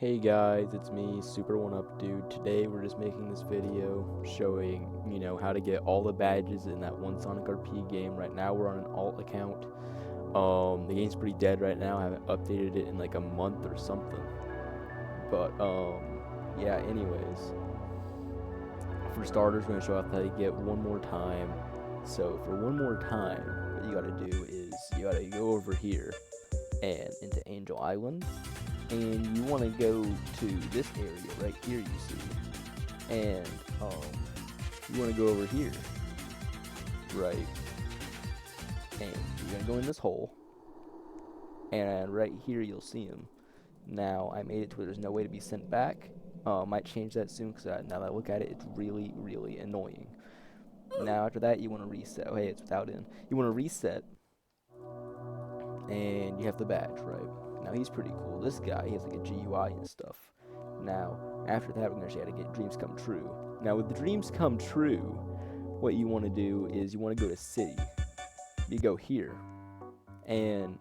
Hey guys, it's me, Super One Up Dude. Today we're just making this video showing, how to get all the badges in that one Sonic RP game. Right now we're on an alt account. The game's pretty dead right now. I haven't updated it in like a month or something. But yeah. Anyways, for starters, we're gonna show off how to get one more time. So for one more time, what you gotta do is you gotta go over here and into Angel Island. And you want to go to this area right here, you see, and you want to go over here, right, and you're going to go in this hole, and right here you'll see him. Now, I made it to where there's no way to be sent back. Might change that soon, because now that I look at it, it's really, really annoying. Now, after that, you want to reset. Oh, hey, it's without in. You want to reset, and you have the badge, right? Now, he's pretty cool. This guy, he has like a GUI and stuff. Now, after that, we're going to show you how to get dreams come true. Now, with the dreams come true, what you want to do is you want to go to city. You go here. And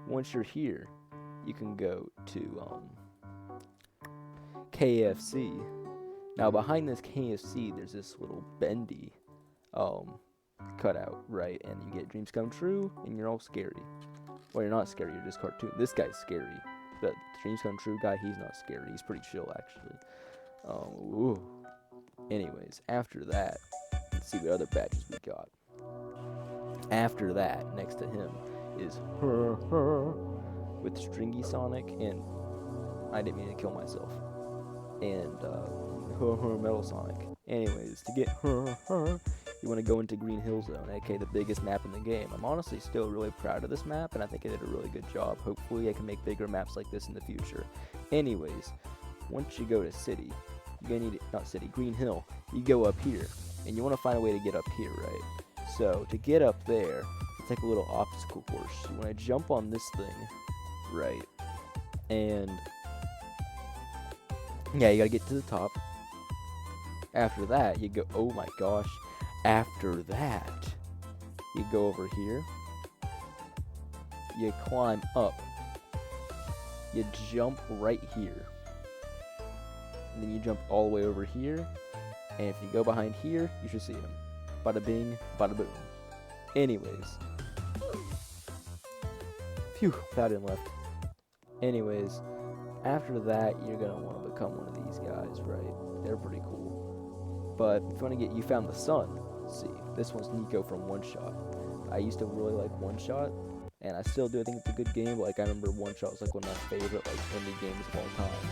once you're here, you can go to KFC. Now, behind this KFC, there's this little bendy cutout, right? And you get dreams come true, and you're all scary. Well, you're not scary, you're just cartoon. This guy's scary. The dreams come true guy, he's not scary. He's pretty chill, actually. Ooh. Anyways, after that, let's see what other badges we got. After that, next to him is with Stringy Sonic, and I didn't mean to kill myself. And Metal Sonic. Anyways, to get you want to go into Green Hill Zone, aka the biggest map in the game. I'm honestly still really proud of this map, and I think I did a really good job. Hopefully I can make bigger maps like this in the future. Anyways, once you go to city, you're gonna need not city, Green Hill. You go up here, and you want to find a way to get up here, right? So to get up there, it's like a little obstacle course. You want to jump on this thing, right? And yeah, you gotta get to the top. After that, you go, oh my gosh. After that, you go over here. You climb up. You jump right here. And then you jump all the way over here. And if you go behind here, you should see him. Bada bing, bada boom. Anyways. Phew, that didn't left. Anyways, after that, you're going to want to become one of these guys, right? They're pretty cool. But if you want to get, you found the sun. Let's see, this one's Nico from OneShot. I used to really like OneShot, and I still do. I think it's a good game. But, like, I remember OneShot was like one of my favorite indie games of all time.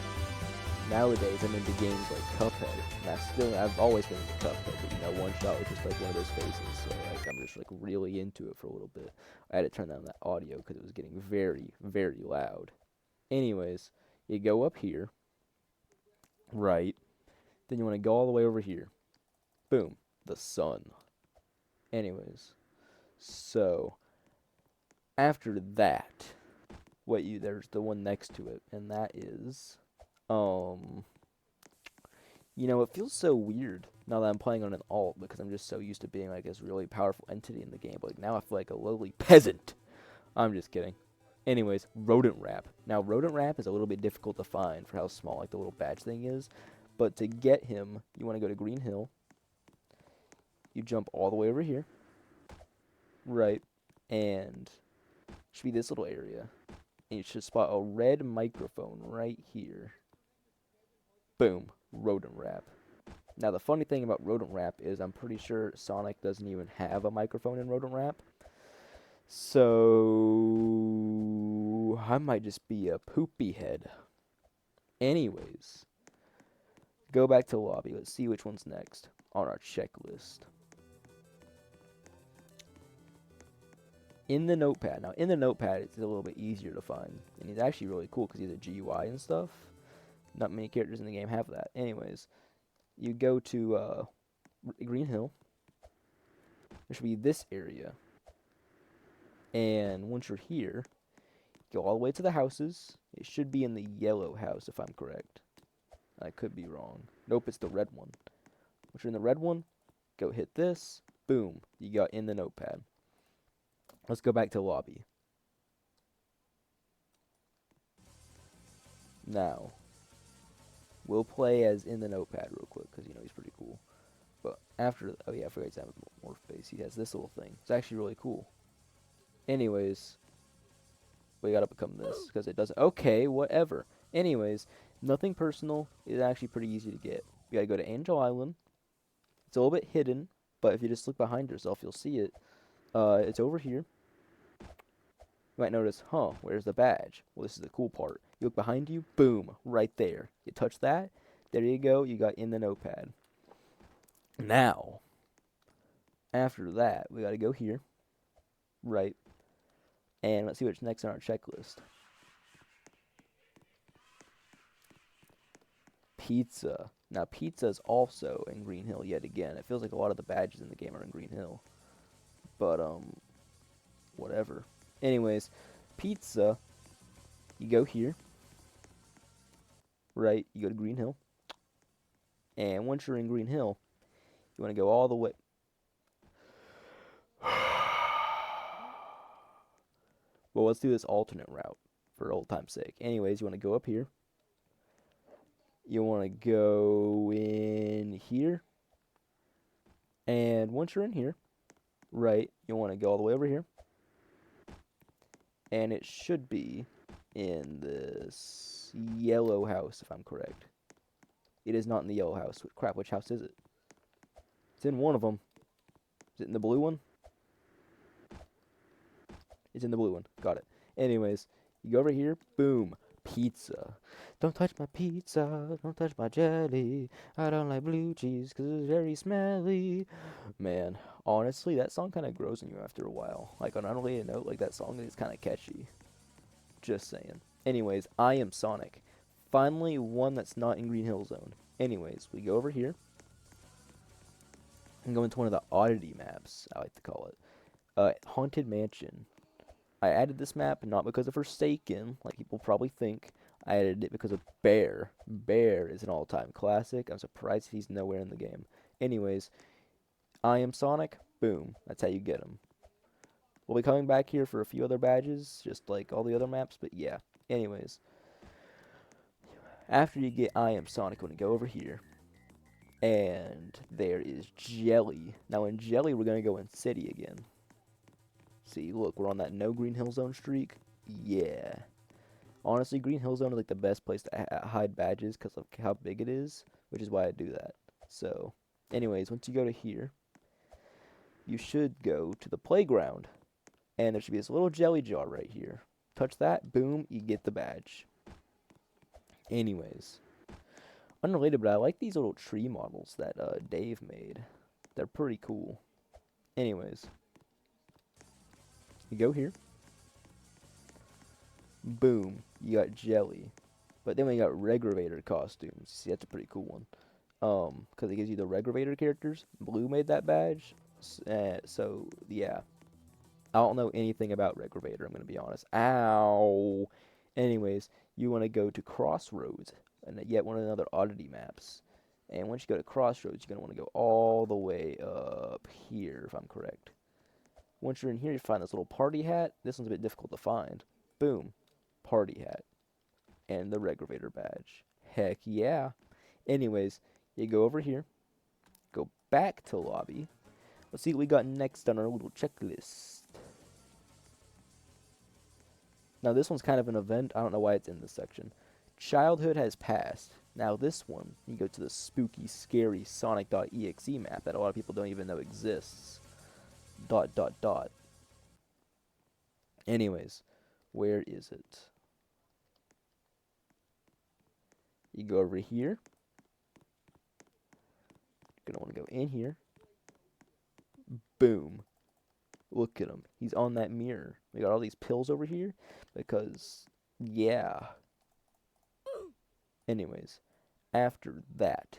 Nowadays, I'm into games like Cuphead, and I've always been into Cuphead. But OneShot was just like one of those phases. So I'm just like really into it for a little bit. I had to turn down that audio because it was getting very, very loud. Anyways, you go up here, right? Then you want to go all the way over here. Boom. The sun. Anyways. So, after that, there's the one next to it. And that is, it feels so weird now that I'm playing on an alt because I'm just so used to being like this really powerful entity in the game. But now I feel like a lowly peasant. I'm just kidding. Anyways, Rodent Rap. Now, Rodent Rap is a little bit difficult to find for how small like the little badge thing is. But to get him, you want to go to Green Hill. You jump all the way over here. Right. And it should be this little area. And you should spot a red microphone right here. Boom. Rodent Rap. Now, the funny thing about Rodent Rap is I'm pretty sure Sonic doesn't even have a microphone in Rodent Rap. So I might just be a poopy head. Anyways. Go back to lobby. Let's see which one's next on our checklist. In the Notepad. Now, in the Notepad, it's a little bit easier to find. And he's actually really cool because he's a GUI and stuff. Not many characters in the game have that. Anyways, you go to Green Hill. There should be this area. And once you're here, go all the way to the houses. It should be in the yellow house, if I'm correct. I could be wrong. Nope, it's the red one. Once you're in the red one, go hit this. Boom. You got in the Notepad. Let's go back to lobby. Now, we'll play as in the Notepad real quick, because, you know, he's pretty cool. But after, oh yeah, I forgot to have more face. He has this little thing. It's actually really cool. Anyways, we gotta become this, because it doesn't, okay, whatever. Anyways, nothing personal is actually pretty easy to get. You gotta go to Angel Island. It's a little bit hidden, but if you just look behind yourself, you'll see it. It's over here. You might notice, huh, where's the badge? Well, this is the cool part. You look behind you, boom, right there. You touch that, there you go, you got in the Notepad. Now, after that, we gotta go here, right, and let's see what's next on our checklist. Pizza. Now, pizza is also in Green Hill yet again. It feels like a lot of the badges in the game are in Green Hill. But, whatever. Anyways, pizza, you go here, right, you go to Green Hill, and once you're in Green Hill, you want to go all the way. Well, let's do this alternate route for old time's sake. Anyways, you want to go up here. You want to go in here. And once you're in here, right, you want to go all the way over here. And it should be in this yellow house, if I'm correct. It is not in the yellow house. Crap, which house is it? It's in one of them. Is it in the blue one? It's in the blue one. Got it. Anyways, you go over here. Boom. Pizza. Don't touch my pizza. Don't touch my jelly. I don't like blue cheese because it's very smelly. Man, honestly, that song kind of grows on you after a while. Like, on an unrelated note, like, that song is kind of catchy. Just saying. Anyways, I am Sonic. Finally, one that's not in Green Hill Zone. Anyways, we go over here and go into one of the oddity maps, I like to call it. Haunted Mansion. I added this map not because of Forsaken, like people probably think. I added it because of Bear. Bear is an all-time classic. I'm surprised he's nowhere in the game. Anyways, I am Sonic. Boom. That's how you get him. We'll be coming back here for a few other badges, just like all the other maps, but yeah. Anyways, after you get I am Sonic, we're going to go over here. And there is Jelly. Now in Jelly, we're going to go in City again. See, look, we're on that no Green Hill Zone streak. Yeah. Honestly, Green Hill Zone is like the best place to hide badges because of how big it is, which is why I do that. So, anyways, once you go to here, you should go to the playground. And there should be this little jelly jar right here. Touch that, boom, you get the badge. Anyways, unrelated, but I like these little tree models that Dave made. They're pretty cool. Anyways, you go here. Boom, you got Jelly. But then we got Regravator costumes. See, that's a pretty cool one. Because it gives you the Regravator characters. Blue made that badge. So, yeah. I don't know anything about Regravator, I'm going to be honest. Ow! Anyways, you want to go to Crossroads. And yet one of the other oddity maps. And once you go to Crossroads, you're going to want to go all the way up here, if I'm correct. Once you're in here, you find this little party hat. This one's a bit difficult to find. Boom. Party hat. And the Regravator badge. Heck yeah. Anyways, you go over here. Go back to lobby. Let's see what we got next on our little checklist. Now this one's kind of an event. I don't know why it's in this section. Childhood has passed. Now this one, you go to the spooky, scary Sonic.exe map that a lot of people don't even know exists. ... Anyways, where is it? You go over here. You're going to want to go in here. Boom. Look at him. He's on that mirror. We got all these pills over here because, yeah. Anyways, after that,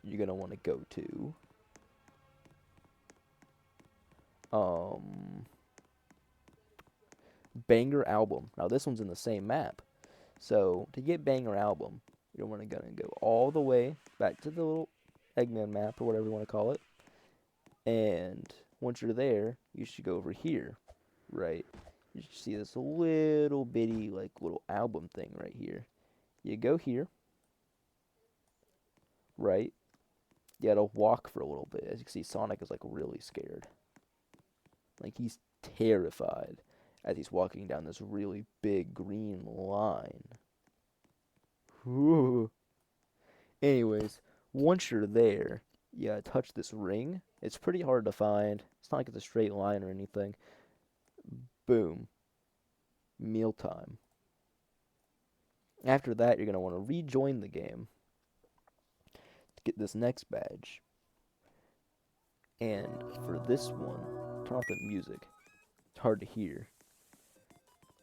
you're going to want to go to Banger Album. Now this one's in the same map. So to get Banger Album, you're going to go all the way back to the little Eggman map or whatever you want to call it. And once you're there, you should go over here, right? You should see this little bitty, like, little album thing right here. You go here, right? You gotta walk for a little bit. As you can see, Sonic is like really scared. Like he's terrified as he's walking down this really big green line. Ooh. Anyways, once you're there, you gotta touch this ring. It's pretty hard to find. It's not like it's a straight line or anything. Boom. Mealtime. After that, you're gonna want to rejoin the game to get this next badge. And for this one, turn off the music. It's hard to hear.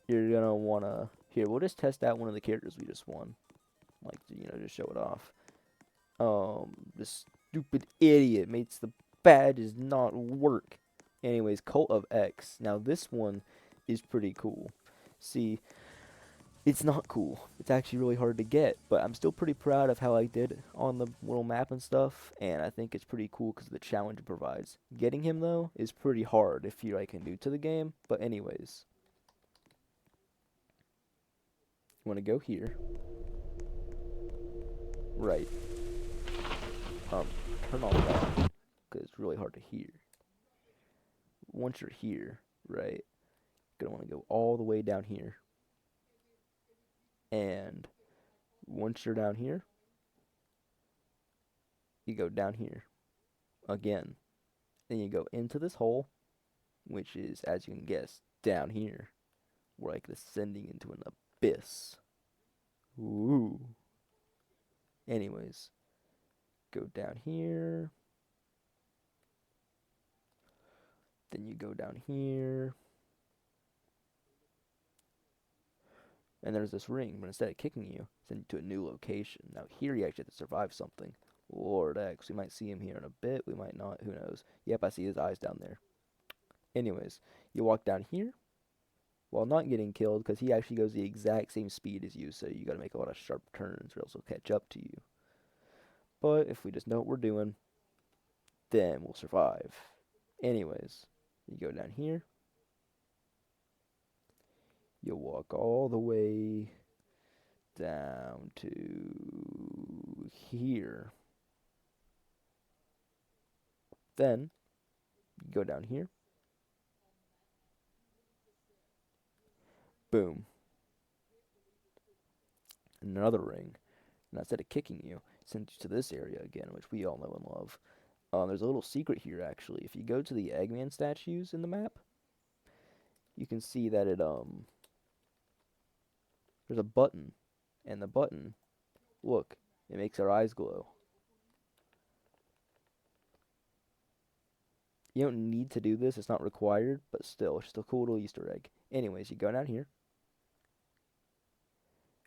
You're gonna wanna here. We'll just test out one of the characters we just won, like just show it off. This stupid idiot makes the badges not work. Anyways, Cult of X. Now this one is pretty cool. See, it's not cool. It's actually really hard to get, but I'm still pretty proud of how I did on the little map and stuff, and I think it's pretty cool because of the challenge it provides. Getting him, though, is pretty hard if you're like new to the game, but anyways. You want to go here. Right. Turn all that, because it's really hard to hear. Once you're here, right, you're going to want to go all the way down here. And once you're down here, you go down here again. Then you go into this hole, which is, as you can guess, down here. We're like descending into an abyss. Ooh. Anyways, go down here. Then you go down here. And there's this ring, but instead of kicking you, send you to a new location. Now here you actually have to survive something. Lord X, we might see him here in a bit, we might not, who knows. Yep, I see his eyes down there. Anyways, you walk down here while not getting killed, because he actually goes the exact same speed as you, so you gotta make a lot of sharp turns or else he'll catch up to you. But if we just know what we're doing, then we'll survive. Anyways, you go down here. You'll walk all the way down to here. Then, you go down here. Boom. Another ring. And instead of kicking you, it sends you to this area again, which we all know and love. There's a little secret here, actually. If you go to the Eggman statues in the map, you can see that there's a button. And the button, look, it makes our eyes glow. You don't need to do this, it's not required, but still, it's just a cool little Easter egg. Anyways, you go down here,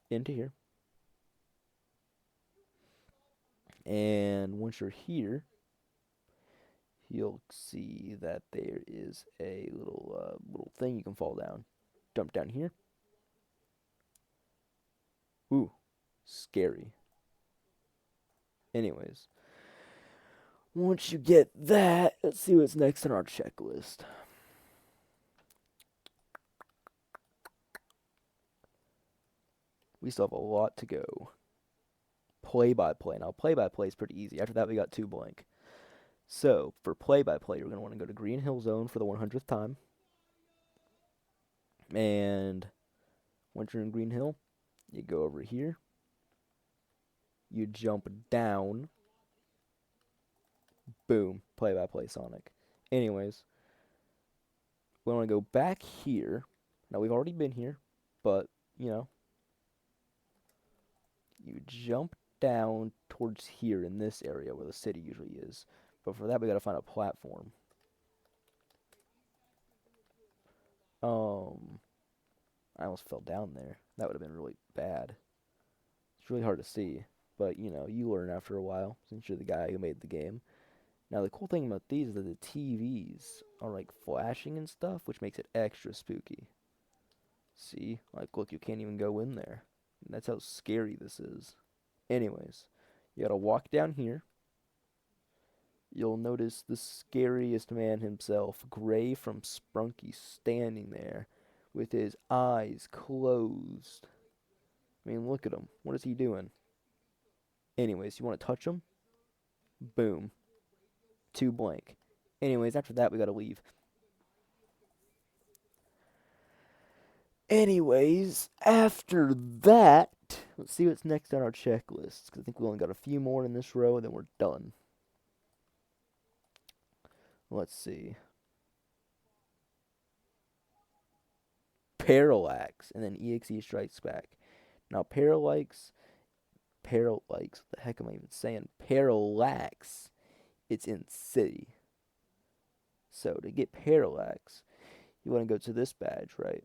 into here, and once you're here, you'll see that there is a little thing you can fall down. Jump down here. Ooh, scary. Anyways, once you get that, let's see what's next on our checklist. We still have a lot to go. Play-by-play. Now, play-by-play is pretty easy. After that, we got 2 blank. So, for play-by-play, you're going to want to go to Green Hill Zone for the 100th time. And once you're in Green Hill, you go over here. You jump down. Boom. Play-by-play Sonic. Anyways, we want to go back here. Now, we've already been here, but, you jump down towards here in this area where the city usually is. But for that, we gotta find a platform. I almost fell down there. That would have been really bad. It's really hard to see, but you learn after a while since you're the guy who made the game. Now the cool thing about these is that the TVs are like flashing and stuff, which makes it extra spooky. See, like look, you can't even go in there. And that's how scary this is. Anyways, you gotta walk down here. You'll notice the scariest man himself, Gray from Sprunky, standing there with his eyes closed. I mean, look at him. What is he doing? Anyways, you want to touch him? Boom. 2 blank. Anyways, after that, we gotta leave. Anyways, after that, let's see what's next on our checklist. Because I think we only got a few more in this row, and then we're done. Let's see. Parallax, and then EXE strikes back. Now, Parallax, what the heck am I even saying? Parallax, it's in city. So, to get Parallax, you want to go to this badge, right?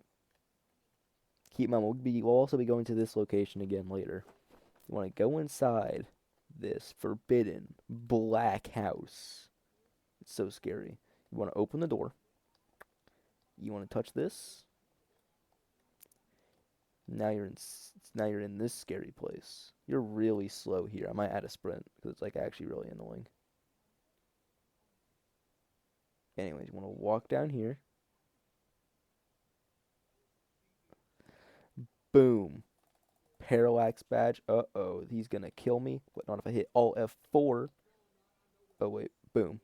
Keep in mind, we'll also be going to this location again later. You want to go inside this forbidden black house. It's so scary. You want to open the door. You want to touch this. Now you're in this scary place. You're really slow here. I might add a sprint because it's like actually really annoying. Anyways, you want to walk down here. Boom. Parallax badge. Uh-oh, he's gonna kill me. But not if I hit Alt F4. Oh wait, boom.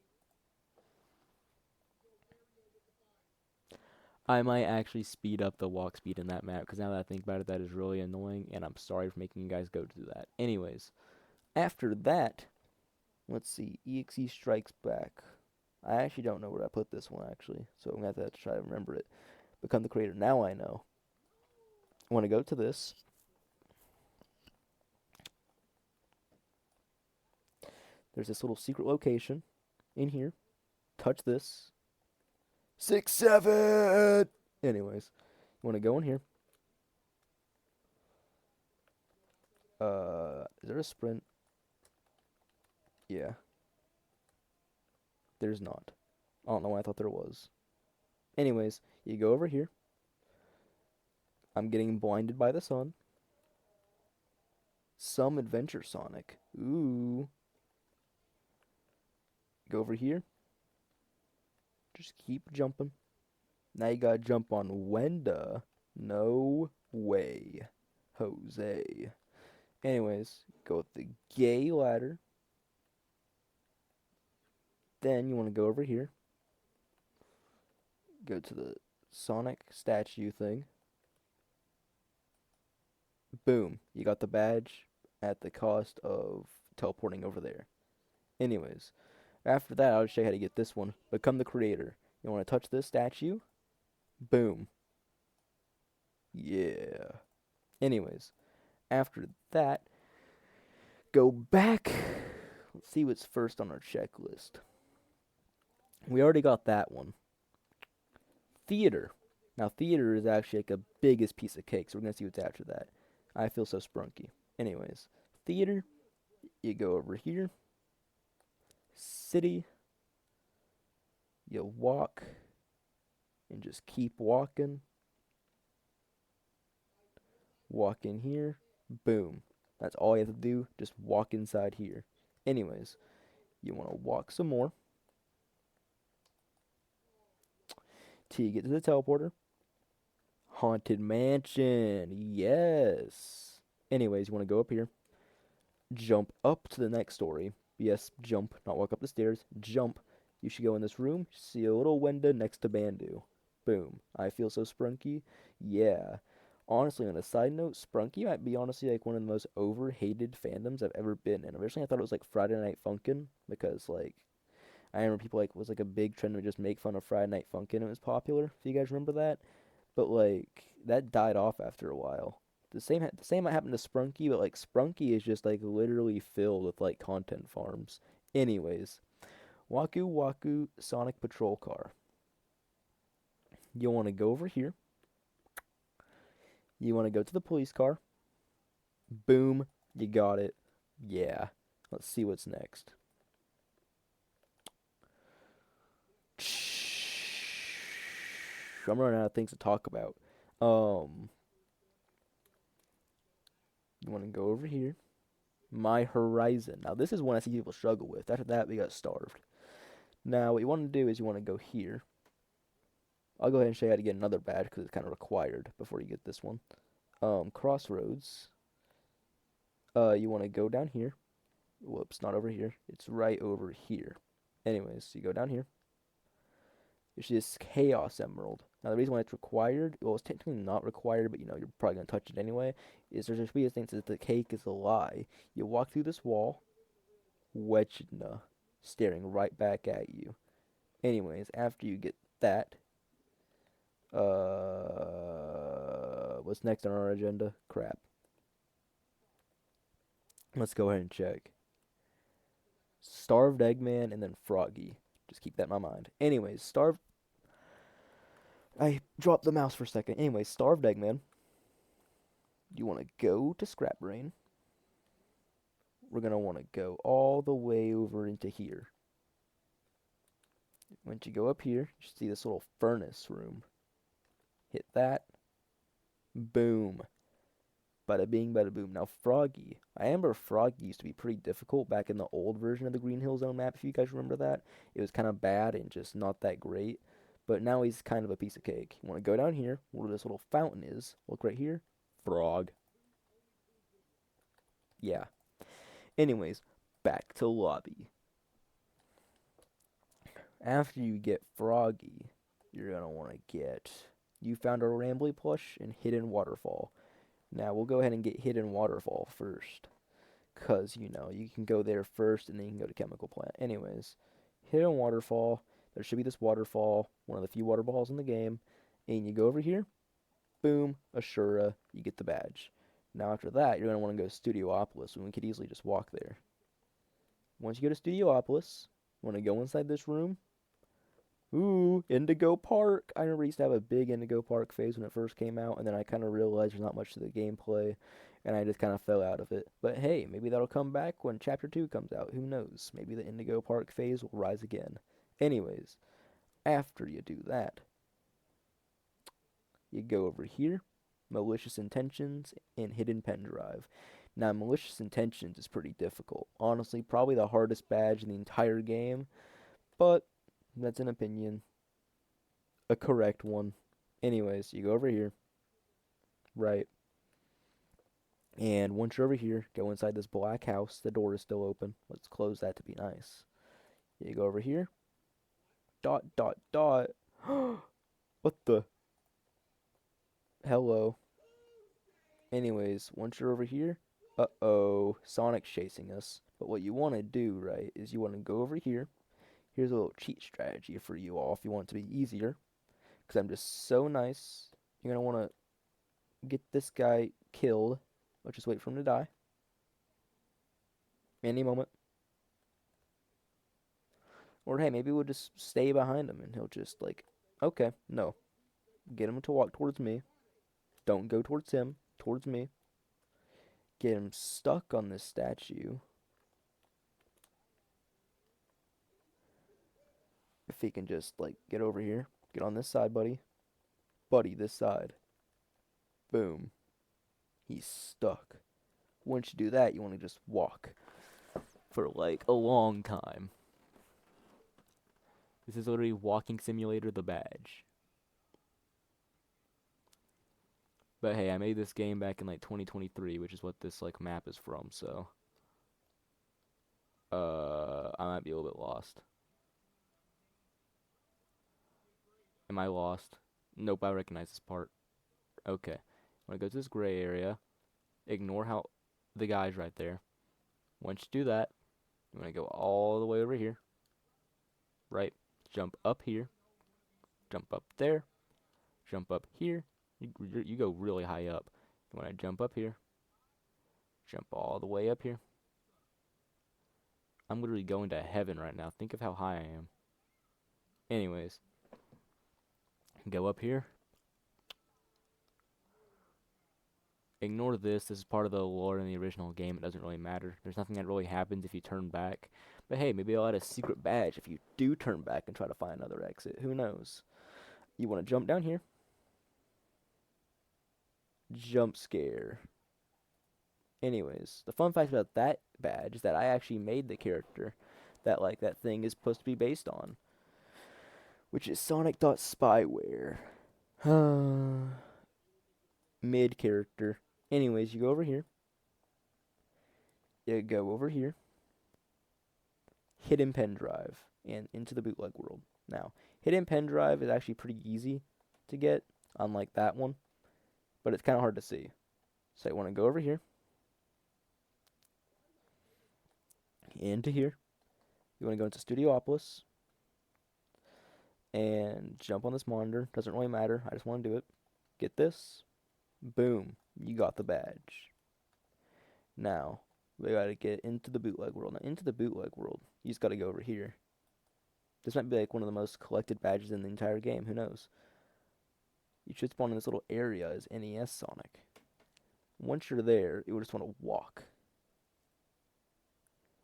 I might actually speed up the walk speed in that map, because now that I think about it, that is really annoying, and I'm sorry for making you guys go through that. Anyways, after that, let's see, EXE strikes back. I actually don't know where I put this one, actually, so I'm going to have to try to remember it. Become the creator. Now I know. I want to go to this. There's this little secret location in here. Touch this. 6, 7! Anyways, you want to go in here. Is there a sprint? Yeah. There's not. I don't know why I thought there was. Anyways, you go over here. I'm getting blinded by the sun. Some Adventure Sonic. Ooh. Go over here. Just keep jumping. Now you gotta jump on Wenda. No way. Jose. Anyways, go with the gay ladder. Then you want to go over here. Go to the Sonic statue thing. Boom. You got the badge at the cost of teleporting over there. Anyways, after that, I'll show you how to get this one. Become the creator. You want to touch this statue. Boom. Yeah. Anyways, after that, go back. Let's see what's first on our checklist. We already got that one. Theater. Now, theater is actually like the biggest piece of cake, so we're going to see what's after that. I feel so sprunky. Anyways, theater, you go over here. City, you walk, and just keep walking. Walk in here. Boom. That's all you have to do. Just walk inside here. Anyways, you want to walk some more till you get to the teleporter. Haunted Mansion. Yes. Anyways, you want to go up here. Jump up to the next story. Yes, jump. Not walk up the stairs. Jump. You should go in this room. See a little window next to Bandu. Boom. I feel so sprunky. Yeah. Honestly, on a side note, Sprunky might be honestly like one of the most overhated fandoms I've ever been in. Originally, I thought it was like Friday Night Funkin' because like I remember people like was like a big trend to just make fun of Friday Night Funkin'. It was popular. If you guys remember that, but like that died off after a while. The same might happen to Sprunky, but like Sprunky is just like literally filled with like content farms. Anyways, Waku Waku Sonic Patrol Car. You'll want to go over here. You want to go to the police car. Boom. You got it. Yeah. Let's see what's next. I'm running out of things to talk about. You want to go over here. My Horizon. Now, this is one I see people struggle with. After that, we got Starved. Now, what you want to do is you want to go here. I'll go ahead and show you how to get another badge because it's kind of required before you get this one. Crossroads. You want to go down here. Whoops, not over here. It's right over here. Anyways, so you go down here. You see this Chaos Emerald. Now, the reason why it's required, well, it's technically not required, but you're probably going to touch it anyway, is there's a thing that the cake is a lie. You walk through this wall, Wedgna, staring right back at you. Anyways, after you get that, what's next on our agenda? Crap. Let's go ahead and check. Starved Eggman and then Froggy. Just keep that in my mind. Anyways, I dropped the mouse for a second. Anyways, Starved Eggman. You want to go to Scrap Brain. We're going to want to go all the way over into here. Once you go up here, you see this little furnace room. Hit that. Boom. Bada bing, bada boom. Now, Froggy. I remember Froggy used to be pretty difficult back in the old version of the Green Hill Zone map, if you guys remember that. It was kind of bad and just not that great. But now he's kind of a piece of cake. You want to go down here, where this little fountain is. Look right here. Frog. Yeah. Anyways, back to lobby. After you get Froggy, you're going to want to get... You found a Rambly plush and Hidden Waterfall. Now, we'll go ahead and get Hidden Waterfall first. Because, you can go there first and then you can go to Chemical Plant. Anyways, Hidden Waterfall. There should be this waterfall, one of the few waterfalls in the game. And you go over here. Boom. Ashura. You get the badge. Now, after that, you're going to want to go to Studiopolis. And we could easily just walk there. Once you go to Studiopolis, you want to go inside this room. Ooh, Indigo Park. I remember I used to have a big Indigo Park phase when it first came out, and then I kind of realized there's not much to the gameplay, and I just kind of fell out of it. But hey, maybe that'll come back when Chapter 2 comes out. Who knows? Maybe the Indigo Park phase will rise again. Anyways, after you do that, you go over here, Malicious Intentions, and Hidden Pen Drive. Now, Malicious Intentions is pretty difficult. Honestly, probably the hardest badge in the entire game, but... that's an opinion. A correct one. Anyways, you go over here. Right. And once you're over here, go inside this black house. The door is still open. Let's close that to be nice. You go over here. Dot, dot, dot. What the? Hello. Anyways, once you're over here. Uh-oh. Sonic's chasing us. But what you want to do, right, is you want to go over here. Here's a little cheat strategy for you all if you want it to be easier. Because I'm just so nice. You're going to want to get this guy killed. Let's just wait for him to die. Any moment. Or hey, maybe we'll just stay behind him and he'll just like, okay, no. Get him to walk towards me. Don't go towards him. Towards me. Get him stuck on this statue. If he can just, like, get over here. Get on this side, buddy. Buddy, this side. Boom. He's stuck. Once you do that, you want to just walk for, like, a long time. This is literally Walking Simulator, the badge. But hey, I made this game back in, like, 2023, which is what this, like, map is from, so... I might be a little bit lost. Am I lost? Nope, I recognize this part. Okay. I'm gonna go to this gray area. Ignore how the guy's right there. Once you do that, I'm gonna go all the way over here. Right. Jump up here. Jump up there. Jump up here. You go really high up. You wanna jump up here. Jump all the way up here. I'm literally going to heaven right now. Think of how high I am. Anyways. Go up here. Ignore this. This is part of the lore in the original game. It doesn't really matter. There's nothing that really happens if you turn back. But hey, maybe I'll add a secret badge if you do turn back and try to find another exit. Who knows? You want to jump down here. Jump scare. Anyways, the fun fact about that badge is that I actually made the character that, like, that thing is supposed to be based on. Which is Sonic.Spyware. Mid character. Anyways, you go over here. You go over here. hidden pen drive and into the bootleg world. Now, hidden pen drive is actually pretty easy to get, unlike that one, but it's kind of hard to see. So you want to go over here, into here. You want to go into Studiopolis and jump on this monitor. Doesn't really matter. I just want to do it. Get this. Boom. You got the badge. Now, we got to get into the bootleg world. Now, into the bootleg world, you just got to go over here. This might be like one of the most collected badges in the entire game. Who knows? You should spawn in this little area as NES Sonic. Once you're there, you just want to walk.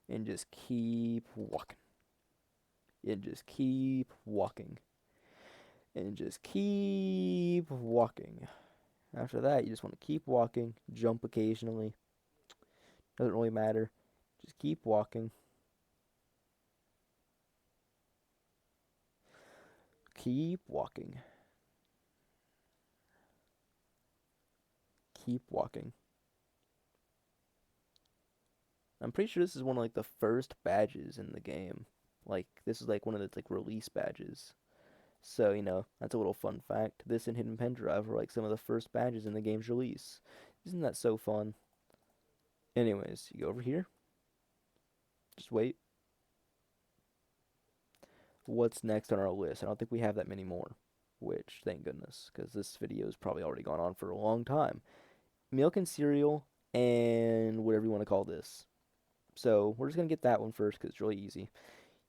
And just keep walking. And just keep walking. And just keep walking. After that, you just want to keep walking. Jump occasionally. Doesn't really matter. Just keep walking. Keep walking. Keep walking. I'm pretty sure this is one of like the first badges in the game. Like this is like one of the like release badges. So, you know, that's a little fun fact. This and Hidden Pen Drive were like some of the first badges in the game's release. Isn't that so fun? Anyways, you go over here. Just wait. What's next on our list? I don't think we have that many more. Which, thank goodness, because this video has probably already gone on for a long time. Milk and cereal and whatever you want to call this. So, we're just going to get that one first because it's really easy.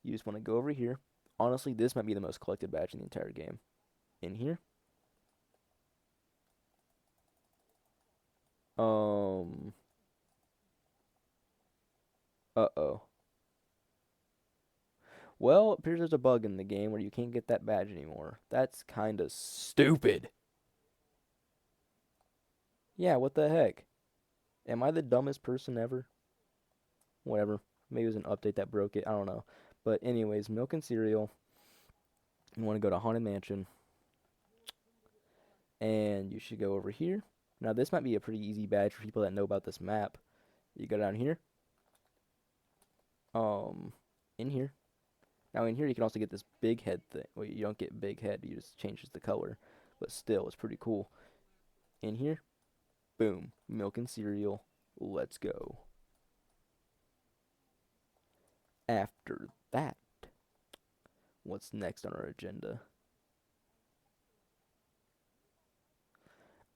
You just want to go over here. Honestly, this might be the most collected badge in the entire game. In here. Uh-oh. Well, it appears there's a bug in the game where you can't get that badge anymore. That's kinda stupid. Yeah, what the heck? Am I the dumbest person ever? Whatever. Maybe it was an update that broke it. I don't know. But anyways, milk and cereal. You want to go to Haunted Mansion. And you should go over here. Now, this might be a pretty easy badge for people that know about this map. You go down here. In here. Now, in here, you can also get this big head thing. Well, you don't get big head. You just changes the color. But still, it's pretty cool. In here. Boom. Milk and cereal. Let's go. After that, what's next on our agenda?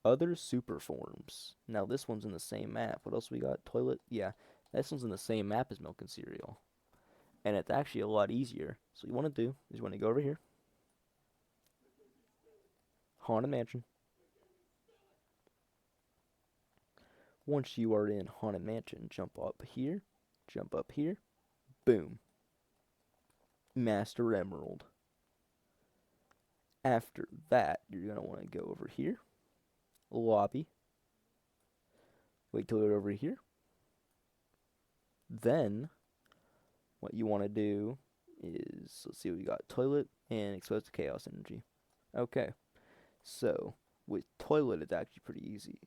Other super forms. Now this one's in the same map. What else we got? Toilet? Yeah, this one's in the same map as milk and cereal. And it's actually a lot easier. So what you want to do is you want to go over here. Haunted Mansion. Once you are in Haunted Mansion, jump up here. Jump up here. Boom. Master Emerald. After that, you're going to want to go over here. Lobby. Wait till you're over here. Then, what you want to do is, let's see what we got. Toilet and Exposed to Chaos Energy. Okay. So, with Toilet, it's actually pretty easy.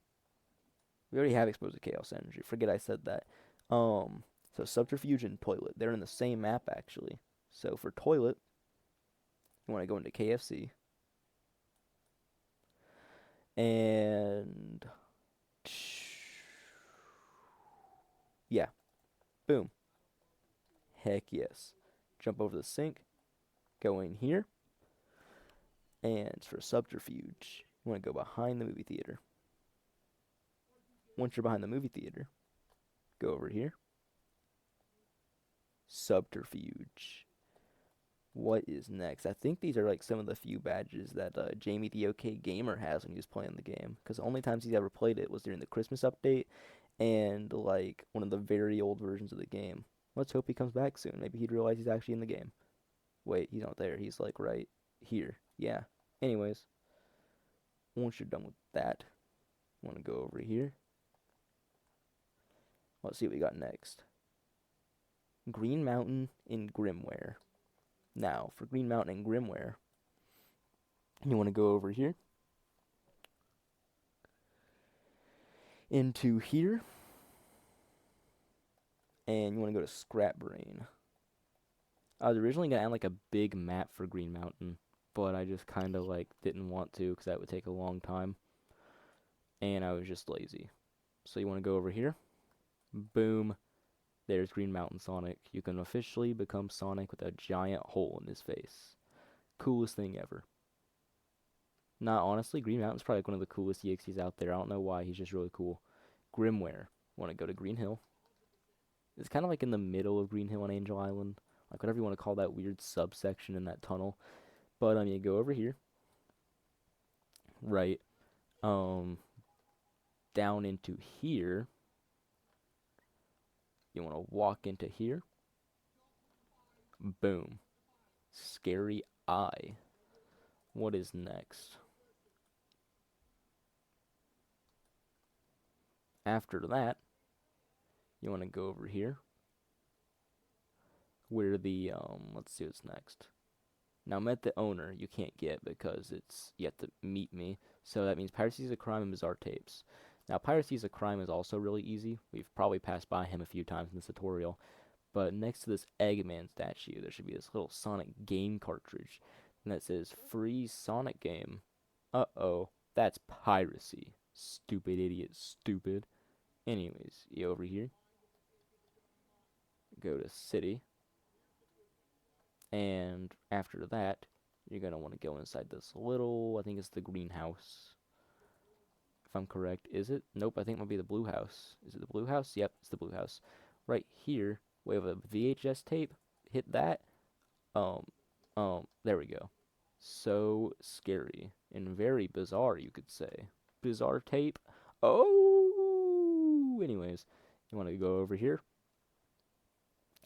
We already have Exposed to Chaos Energy. Forget I said that. So Subterfuge and Toilet, they're in the same map, actually. So, for Toilet, you want to go into KFC. And yeah, boom. Heck yes. Jump over the sink, go in here, and for Subterfuge, you want to go behind the movie theater. Once you're behind the movie theater, go over here. Subterfuge. What is next? I think these are like some of the few badges that Jamie the OK Gamer has when he was playing the game. Because the only times he's ever played it was during the Christmas update and like one of the very old versions of the game. Let's hope he comes back soon. Maybe he'd realize he's actually in the game. Wait, he's not there. He's like right here. Yeah. Anyways, once you're done with that, you want to go over here. Let's see what we got next. Green Mountain in Grimwear. Now, for Green Mountain and Grimwear, you want to go over here, into here, and you want to go to Scrap Brain. I was originally gonna add like a big map for Green Mountain, but I just kind of like didn't want to because that would take a long time, and I was just lazy. So you want to go over here, boom, there's Green Mountain Sonic. You can officially become Sonic with a giant hole in his face. Coolest thing ever. Nah, honestly, Green Mountain's probably like one of the coolest EXEs out there. I don't know why, he's just really cool. Grimwear. Want to go to Green Hill. It's kind of like in the middle of Green Hill and Angel Island. Like whatever you want to call that weird subsection in that tunnel. But you go over here, right, um, down into here. You want to walk into here. Boom. Scary eye. What is next? After that, you want to go over here where the let's see what's next. Now, met the owner you can't get because it's you have to meet me. So that means Piracy is a Crime and Bizarre Tapes. Now, Piracy is a Crime is also really easy. We've probably passed by him a few times in this tutorial. But next to this Eggman statue, there should be this little Sonic game cartridge. And that says free Sonic game. Uh-oh, that's piracy. Stupid idiot, stupid. Anyways, you over here. Go to city. And after that, you're going to want to go inside this little, I think it's the greenhouse. If I'm correct, is it? Nope, I think it might be the blue house. Is it the blue house? Yep, it's the blue house. Right here, we have a VHS tape. Hit that. There we go. So scary and very bizarre, you could say. Bizarre tape. Oh! Anyways, you want to go over here?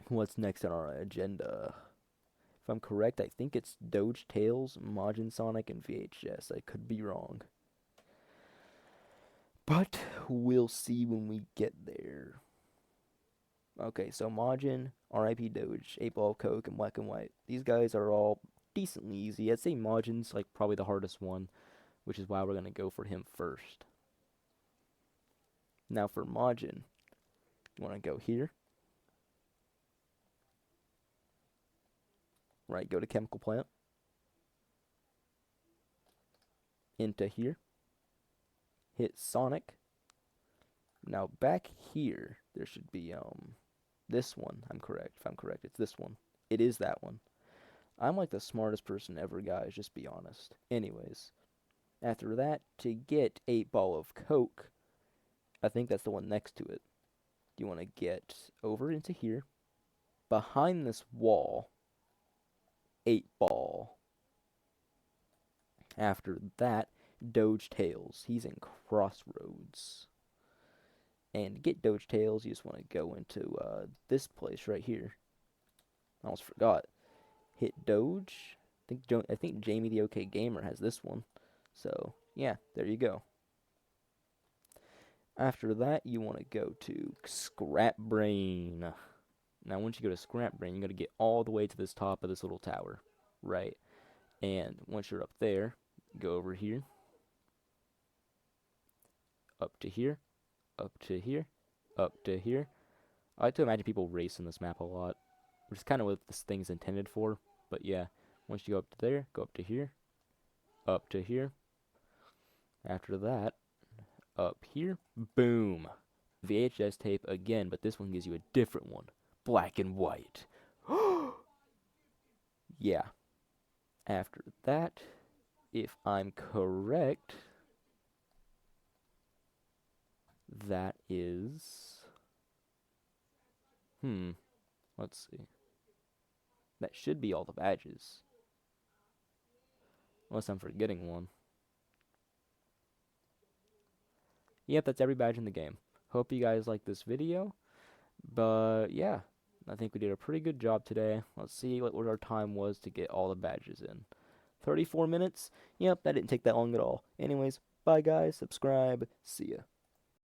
What's next on our agenda? If I'm correct, I think it's Doge Tales, Majin Sonic, and VHS. I could be wrong. But we'll see when we get there. Okay, so Majin, R.I.P. Doge, 8 Ball Coke, and Black and White. These guys are all decently easy. I'd say Majin's like probably the hardest one, which is why we're gonna go for him first. Now for Majin, you wanna go here. Right, go to Chemical Plant. Into here. Hit Sonic. Now back here, there should be this one. I'm correct. If I'm correct, it's this one. It is that one. I'm like the smartest person ever, guys, just be honest. Anyways, after that, to get 8 Ball of Coke, I think that's the one next to it. You want to get over into here. Behind this wall, 8 Ball. After that, Doge Tails. He's in Crossroads. And to get Doge Tails, you just want to go into this place right here. I almost forgot. Hit Doge. I think Jamie the OK Gamer has this one. So, yeah, there you go. After that, you want to go to Scrap Brain. Now, once you go to Scrap Brain, you got to get all the way to this top of this little tower. Right. And once you're up there, go over here. Up to here. Up to here. Up to here. I like to imagine people racing this map a lot, which is kind of what this thing's intended for. But yeah, once you go up to there, go up to here. Up to here. After that, up here. Boom. VHS tape again, but this one gives you a different one. Black and white. Yeah. After that, if I'm correct, that is... let's see. That should be all the badges. Unless I'm forgetting one. Yep, that's every badge in the game. Hope you guys like this video. But yeah, I think we did a pretty good job today. Let's see what our time was to get all the badges in. 34 minutes? Yep, that didn't take that long at all. Anyways, bye guys, subscribe, see ya.